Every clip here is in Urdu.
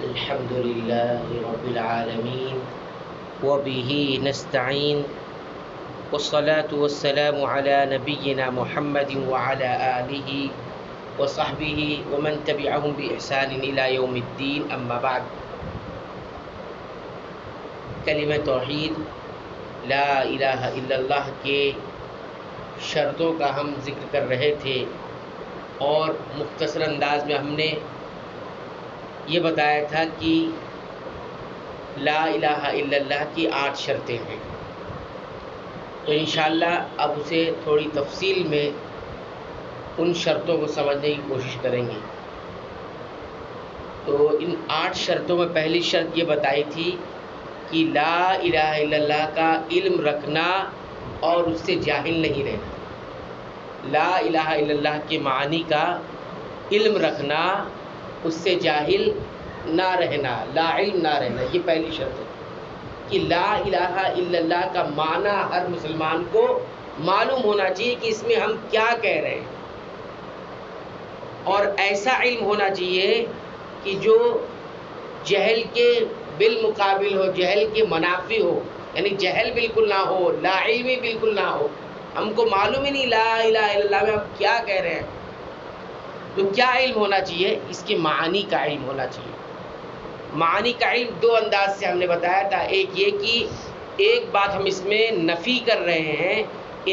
الحمد لله رب العالمين وبه نستعين والصلاة والسلام على نبينا محمد وعلى آله وصحبه ومن تبعهم بإحسان إلى يوم الدين أما بعد کلمہ توحید لا الہ الا اللہ کے شرطوں کا ہم ذکر کر رہے تھے اور مختصر انداز میں ہم نے یہ بتایا تھا کہ لا الہ الا اللہ کی 8 شرطیں ہیں. تو انشاءاللہ اب اسے تھوڑی تفصیل میں ان شرطوں کو سمجھنے کی کوشش کریں گے. تو ان 8 شرطوں میں پہلی شرط یہ بتائی تھی کہ لا الہ الا اللہ کا علم رکھنا اور اس سے جاہل نہیں رہنا. لا الہ الا اللہ کے معنی کا علم رکھنا، اس سے جاہل نہ رہنا، لا علم نہ رہنا. یہ پہلی شرط ہے کہ لا الہ الا اللہ کا معنی ہر مسلمان کو معلوم ہونا چاہیے کہ اس میں ہم کیا کہہ رہے ہیں، اور ایسا علم ہونا چاہیے کہ جو جہل کے بالمقابل ہو، جہل کے منافی ہو. یعنی جہل بالکل نہ ہو، لا علمی بالکل نہ ہو، ہم کو معلوم ہی نہیں لا الہ الا اللہ میں ہم کیا کہہ رہے ہیں. تو کیا علم ہونا چاہیے؟ اس کے معانی کا علم ہونا چاہیے. معانی کا علم 2 انداز سے ہم نے بتایا تھا. ایک یہ کہ ایک بات ہم اس میں نفی کر رہے ہیں،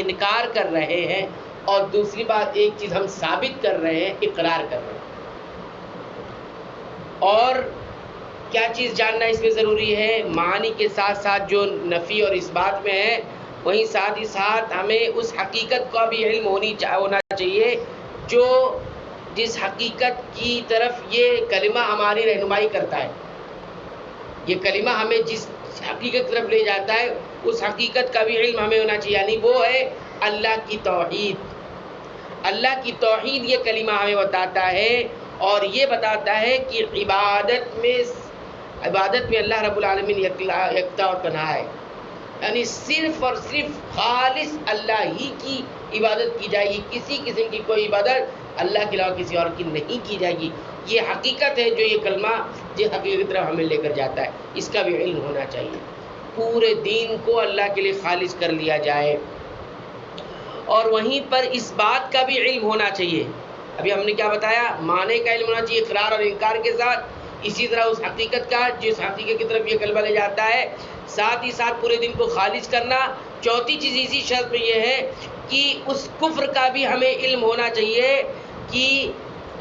انکار کر رہے ہیں، اور دوسری بات ایک چیز ہم ثابت کر رہے ہیں، اقرار کر رہے ہیں. اور کیا چیز جاننا اس میں ضروری ہے؟ معانی کے ساتھ ساتھ جو نفی اور اس بات میں ہے، وہیں ساتھ ہی ساتھ ہمیں اس حقیقت کا بھی علم ہونا چاہیے جو جس حقیقت کی طرف یہ کلمہ ہماری رہنمائی کرتا ہے. یہ کلمہ ہمیں جس حقیقت کی طرف لے جاتا ہے اس حقیقت کا بھی علم ہمیں ہونا چاہیے. یعنی وہ ہے اللہ کی توحید. اللہ کی توحید یہ کلمہ ہمیں بتاتا ہے، اور یہ بتاتا ہے کہ عبادت میں اللہ رب العالمین یکتا اور تنہا ہے. یعنی صرف اور صرف خالص اللہ ہی کی عبادت کی جائے گی. کسی قسم کی کوئی عبادت اللہ کے علاوہ کسی اور کی نہیں کی جائے گی. یہ حقیقت ہے جو یہ کلمہ جس حقیقت کی طرف ہمیں لے کر جاتا ہے. اس کا بھی علم ہونا چاہیے. پورے دین کو اللہ کے لیے خالص کر لیا جائے، اور وہیں پر اس بات کا بھی علم ہونا چاہیے. ابھی ہم نے کیا بتایا؟ معنی کا علم ہونا چاہیے اقرار اور انکار کے ساتھ. اسی طرح اس حقیقت کا جس حقیقت کی طرف یہ کلمہ لے جاتا ہے، ساتھ ہی ساتھ پورے دن کو خالص کرنا. چوتھی چیز اسی شرط میں یہ ہے کہ اس کفر کا بھی ہمیں علم ہونا چاہیے کہ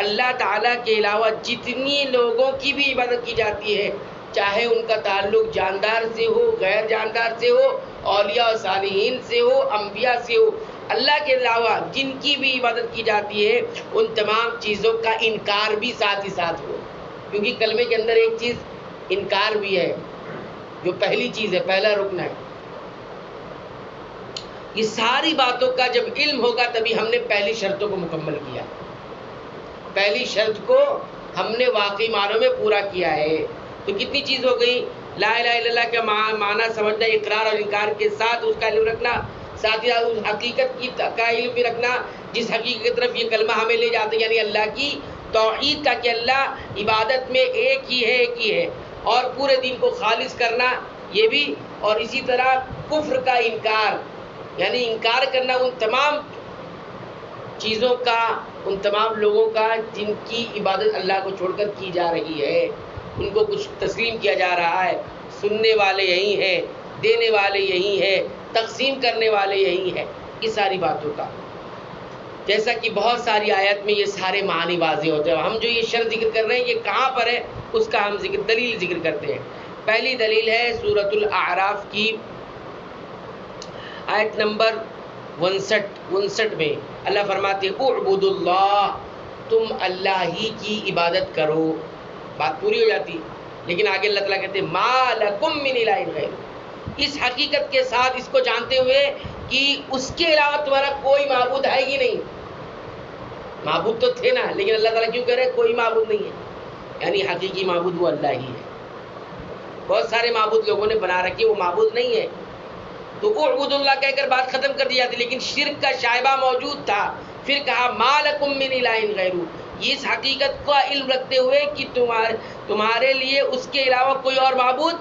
اللہ تعالیٰ کے علاوہ جتنی لوگوں کی بھی عبادت کی جاتی ہے، چاہے ان کا تعلق جاندار سے ہو، غیر جاندار سے ہو، اولیاء و صالحین سے ہو، انبیاء سے ہو، اللہ کے علاوہ جن کی بھی عبادت کی جاتی ہے ان تمام چیزوں کا انکار بھی ساتھ ہی ساتھ ہو. کیونکہ کلمے کے اندر ایک چیز انکار بھی ہے، جو پہلی چیز ہے، پہلا رکن ہے. یہ ساری باتوں کا جب علم ہوگا تبھی ہم نے پہلی شرطوں کو مکمل کیا. پہلی شرط کو ہم نے واقعی معنوں میں پورا کیا ہے. تو کتنی چیز ہو گئی؟ لا الہ الا اللہ کا معنی سمجھنا، اقرار اور انکار کے ساتھ اس کا علم رکھنا، ساتھ ہی اس حقیقت کا علم بھی رکھنا جس حقیقت کی طرف یہ کلمہ ہمیں لے جاتا ہے، یعنی اللہ کی توحید کا کہ اللہ عبادت میں ایک ہی ہے، اور پورے دین کو خالص کرنا یہ بھی. اور اسی طرح کفر کا انکار، یعنی انکار کرنا ان تمام چیزوں کا، ان تمام لوگوں کا جن کی عبادت اللہ کو چھوڑ کر کی جا رہی ہے، ان کو کچھ تسلیم کیا جا رہا ہے. سننے والے یہی ہیں، دینے والے یہی ہیں، تقسیم کرنے والے یہی ہیں. اس ساری باتوں کا جیسا کہ بہت ساری آیت میں یہ سارے معنی واضح ہوتے ہیں. ہم جو یہ شرط ذکر کر رہے ہیں یہ کہاں پر ہے اس کا ہم دلیل ذکر کرتے ہیں. پہلی دلیل ہے سورۃ الاعراف کی آیت نمبر 59 میں اللہ فرماتے ہیں اعبدوا اللہ، تم اللہ ہی کی عبادت کرو. بات پوری ہو جاتی، لیکن آگے اللہ تعالیٰ کہتے ہیں ما لکم من الہ غیر. اس حقیقت کے ساتھ اس کو جانتے ہوئے کہ اس کے علاوہ تمہارا کوئی معبود ہے ہی نہیں. معبود تو تھے نا، لیکن اللہ تعالیٰ کیوں کہہ رہے کوئی معبود نہیں ہے؟ یعنی حقیقی معبود وہ اللہ ہی ہے. بہت سارے معبود لوگوں نے بنا رکھے، وہ معبود نہیں ہے. تو اعبد اللہ کہہ کر بات ختم کر دی جاتی، لیکن شرک کا شائبہ موجود تھا. پھر کہا ما لکم من الہ غیرہ، اس حقیقت کا علم رکھتے ہوئے کہ تمہارے لیے اس کے علاوہ کوئی اور معبود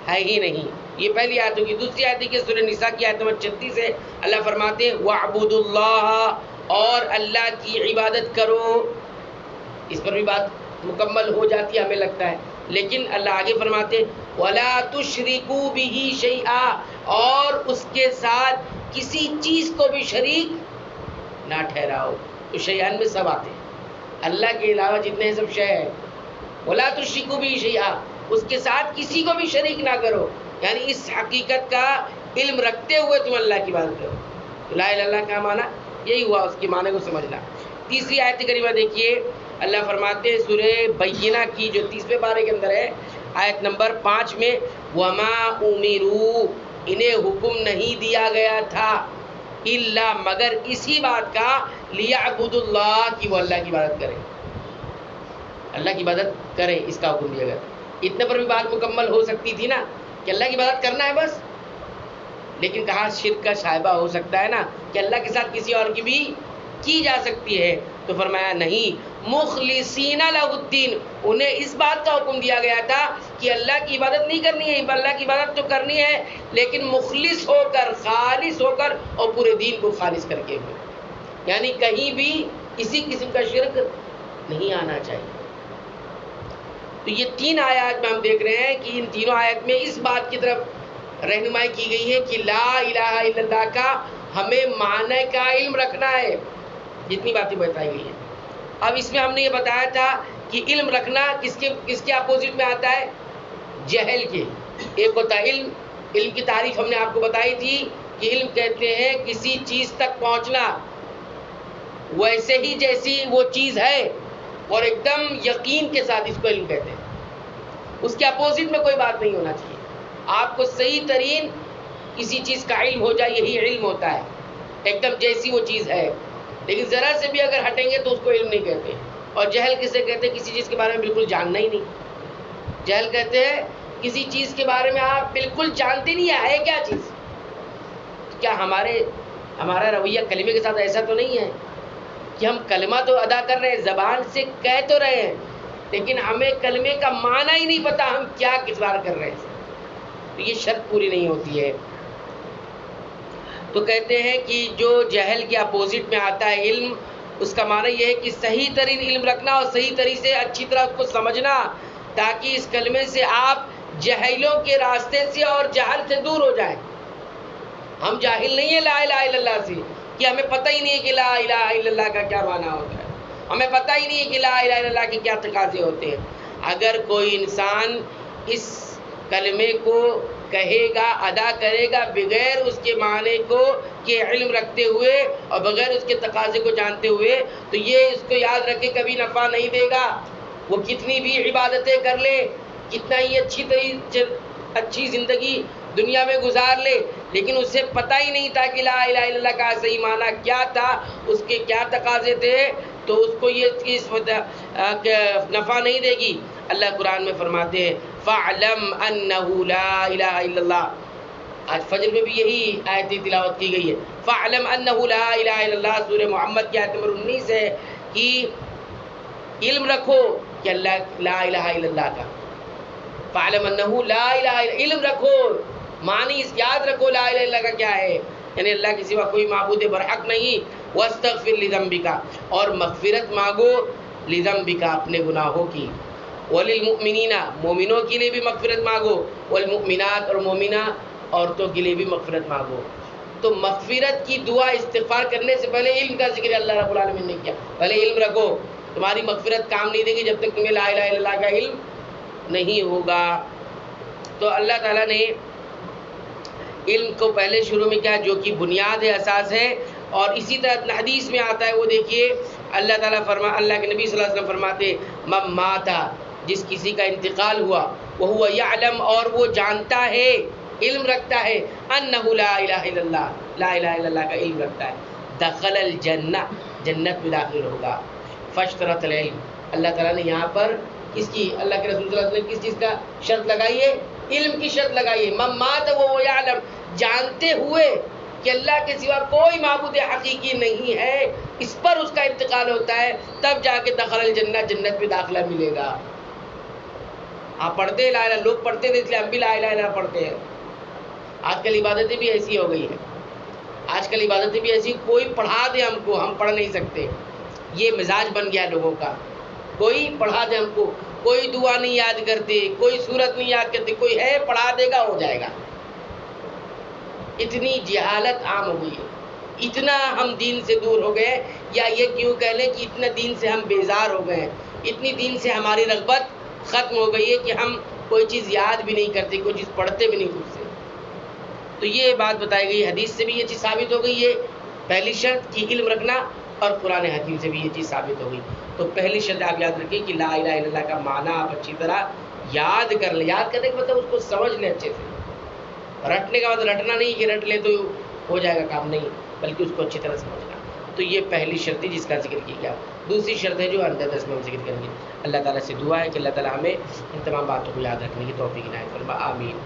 ہے ہی نہیں. یہ پہلی آیت ہوگی. دوسری آیت کہ سورہ نساء کی آیت نمبر 36 ہے. اللہ فرماتے ہیں وَاعْبُدُوا اللَّهَ، اور اللہ کی عبادت کرو. اس پر بھی بات مکمل ہو جاتی ہے ہمیں لگتا ہے، لیکن اللہ آگے فرماتے ہیں وَلَا تُشْرِكُوا بِهِ شَيْئًا، اور اس کے ساتھ کسی چیز کو بھی شریک نہ ٹھہراؤ. تو شیئان میں سب آتے ہیں، اللہ کے علاوہ جتنے سب شے ہیں. وَلَا تُشْرِكُوا بِهِ شَيْئًا، اس کے ساتھ کسی کو بھی شریک نہ کرو. یعنی اس حقیقت کا علم رکھتے ہوئے تم اللہ کی بات کرو. لا الہ الا اللہ کا معنی یہی ہوا، اس کے معنی کو سمجھنا. تیسری آیت کریمہ دیکھیے، اللہ فرماتے ہیں سورہ بینہ کی جو 30ویں پارے کے اندر ہے، آیت نمبر 5 میں وَمَا أُمِرُوا، انہیں حکم نہیں دیا گیا تھا الا مگر اسی بات کا لِيَعْبُدُوا اللَّهَ کہ وہ اللہ کی عبادت کریں. اللہ کی عبادت کریں، اس کا حکم دیا گیا. اتنے پر بھی بات مکمل ہو سکتی تھی نا کہ اللہ کی عبادت کرنا ہے بس، لیکن کہا شرک کا شائبہ ہو سکتا ہے نا کہ اللہ کے ساتھ کسی اور کی بھی کی جا سکتی ہے. تو فرمایا نہیں، مخلصین لہ الدین، انہیں اس بات کا حکم دیا گیا تھا کہ اللہ کی عبادت نہیں کرنی ہے، اللہ کی عبادت تو کرنی ہے لیکن مخلص ہو کر، خالص ہو کر، اور پورے دین کو خالص کر کے ہوئے. یعنی کہیں بھی کسی قسم کا شرک نہیں آنا چاہیے. تو یہ 3 آیات میں ہم دیکھ رہے ہیں کہ ان تینوں آیات میں اس بات کی طرف رہنمائی کی گئی ہے کہ لا الہ الا اللہ کا ہمیں معنی کا علم رکھنا ہے. جتنی باتیں بتائی گئی ہیں. اب اس میں ہم نے یہ بتایا تھا کہ علم رکھنا کس کے اپوزٹ میں آتا ہے؟ جہل کے. ایک ہوتا ہے علم. علم کی تعریف ہم نے آپ کو بتائی تھی کہ علم کہتے ہیں کسی چیز تک پہنچنا ویسے ہی جیسی وہ چیز ہے اور ایک دم یقین کے ساتھ، اس کو علم کہتے ہیں. اس کے اپوزٹ میں کوئی بات نہیں ہونا چاہیے. آپ کو صحیح ترین کسی چیز کا علم ہو جائے، یہی علم ہوتا ہے، ایک دم جیسی وہ چیز ہے. لیکن ذرا سے بھی اگر ہٹیں گے تو اس کو علم نہیں کہتے. اور جہل کسے کہتے ہیں؟ کسی چیز کے بارے میں بالکل جاننا ہی نہیں. جہل کہتے ہیں کسی چیز کے بارے میں آپ بالکل جانتے نہیں ہے کیا چیز. کیا ہمارا رویہ کلمے کے ساتھ ایسا تو نہیں ہے کہ ہم کلمہ تو ادا کر رہے ہیں، زبان سے کہہ تو رہے ہیں، لیکن ہمیں کلمے کا معنی ہی نہیں پتا ہم کیا کس بار کر رہے ہیں. تو یہ شرط پوری نہیں ہوتی ہے. تو کہتے ہیں کہ جو جہل کے اپوزٹ میں آتا ہے علم، اس کا معنی یہ ہے کہ صحیح ترین علم رکھنا اور صحیح طریقے سے اچھی طرح اس کو سمجھنا، تاکہ اس کلمے سے آپ جہلوں کے راستے سے اور جہل سے دور ہو جائیں. ہم جاہل نہیں ہیں لا الہ الا اللہ سے، کہ ہمیں پتہ ہی نہیں ہے کہ لا الہ الا اللہ کا کیا معنی ہوتا ہے، ہمیں پتہ ہی نہیں ہے کہ لا الہ الا اللہ کے کیا تقاضے ہوتے ہیں. اگر کوئی انسان اس کلمے کو کہے گا، ادا کرے گا بغیر اس کے معنی کو کہ علم رکھتے ہوئے اور بغیر اس کے تقاضے کو جانتے ہوئے، تو یہ اس کو یاد رکھے کبھی نفع نہیں دے گا. وہ کتنی بھی عبادتیں کر لے، کتنا ہی اچھی زندگی دنیا میں گزار لے، لیکن اسے پتہ ہی نہیں تھا کہ لا الہ الا اللہ کا صحیح معنی کیا تھا، اس کے کیا تقاضے تھے، تو اس کو یہ چیز نفع نہیں دے گی. اللہ قرآن میں فرماتے ہیں فَاعْلَمْ أَنَّهُ لَا إِلَهَ إِلَّا اللَّهُ. آج فجر میں بھی یہی آیت تلاوت کی گئی ہے. فَاعْلَمْ أَنَّهُ لَا إِلَهَ إِلَّا اللَّهُ. سورہ محمد کی آیت نمبر 19 ہے کہ علم رکھو کہ اللہ لا الہ الا اللہ کا. فَاعْلَمْ أَنَّهُ لَا إِلَهَ إِلَّا، علم رکھو، معنی یاد رکھو لا الہ الا اللہ کا کیا ہے، یعنی اللہ کے سوا کوئی معبود برحق نہیں. وَاسْتَغْفِرْ لِذَنبِكَ، اور مغفرت مانگو لِذَنبِكَ، اپنے گناہوں کی. وَلِلْمُؤْمِنِينَ، مومنوں کے لیے بھی مغفرت مانگو. وَالْمُؤْمِنَاتِ، اور مومنہ عورتوں کے لیے بھی مغفرت مانگو. تو مغفرت کی دعا استغفار کرنے سے پہلے علم کا ذکر اللہ رب العالمین نے کیا. پہلے علم رکھو، تمہاری مغفرت کام نہیں دے گی جب تک تمہیں لا الہ الا اللہ کا علم نہیں ہوگا. تو اللہ تعالیٰ نے علم کو پہلے شروع میں کیا، جو کہ بنیاد ہے، اساس ہے. اور اسی طرح حدیث میں آتا ہے، وہ دیکھیے اللہ تعالیٰ اللہ کے نبی صلی اللہ علیہ وسلم فرماتے من مات، جس کسی کا انتقال ہوا، وہو یعلم، اور وہ جانتا ہے، علم رکھتا ہے، انہ لا الہ الا اللہ، لا الہ الا اللہ کا علم رکھتا ہے، دخل الجنہ، جنت میں داخل ہوگا. فاشترط العلم، اللہ تعالیٰ نے یہاں پر کس کی، اللہ کے رسول صلی اللہ علیہ وسلم نے کس چیز کا شرط لگائی ہے؟ علم کی شرط لگائی ہے. من مات وہو یعلم، جانتے ہوئے کہ اللہ کے سوا کوئی معبود حقیقی نہیں ہے، اس پر اس کا انتقال ہوتا ہے، تب جا کے دخل الجنہ، جنت میں داخلہ ملے گا۔ آپ پڑھتے ہیں لا الہ، لوگ پڑھتے تھے اس لیے ہم بھی لا الہ الا پڑھتے ہیں۔ آج کل عبادتیں بھی ایسی ہو گئی ہیں، آج کل عبادتیں بھی ایسی، کوئی پڑھا دے ہم کو، ہم پڑھ نہیں سکتے، یہ مزاج بن گیا لوگوں کا، کوئی پڑھا دے ہم کو، کوئی دعا نہیں یاد کرتے، کوئی سورت نہیں یاد کرتے، کوئی ہے پڑھا دے گا ہو جائے گا۔ اتنی جہالت عام ہو گئی ہے، اتنا ہم دین سے دور ہو گئے، یا یہ کیوں کہہ لیں کہ اتنا دین سے ہم بیزار ہو گئے ہیں، اتنی دین سے ہماری رغبت ختم ہو گئی ہے کہ ہم کوئی چیز یاد بھی نہیں کرتے، کوئی چیز پڑھتے بھی نہیں خود سے۔ تو یہ بات بتائی گئی، حدیث سے بھی یہ چیز ثابت ہو گئی ہے، پہلی شرط کی علم رکھنا، اور قرآن حکیم سے بھی یہ چیز ثابت ہو گئی۔ تو پہلی شرط آپ یاد رکھیں کہ لا الہ الا اللہ کا معنی آپ اچھی طرح یاد کر لیں، یاد کرنے کا مطلب اس کو سمجھ لیں اچھے سے، رٹنے کا مطلب رٹنا نہیں کہ رٹ لیں تو ہو جائے گا کام، نہیں، بلکہ اس کو اچھی طرح سمجھنا۔ تو یہ پہلی شرط ہے جس کا ذکر کیا گیا۔ دوسری شرط ہے جو اندر 10 میں ہم ذکر کریں گے۔ اللہ تعالیٰ سے دعا ہے کہ اللہ تعالیٰ ہمیں ان تمام باتوں کو یاد رکھنے کی توفیق عنایت فرما، آمین۔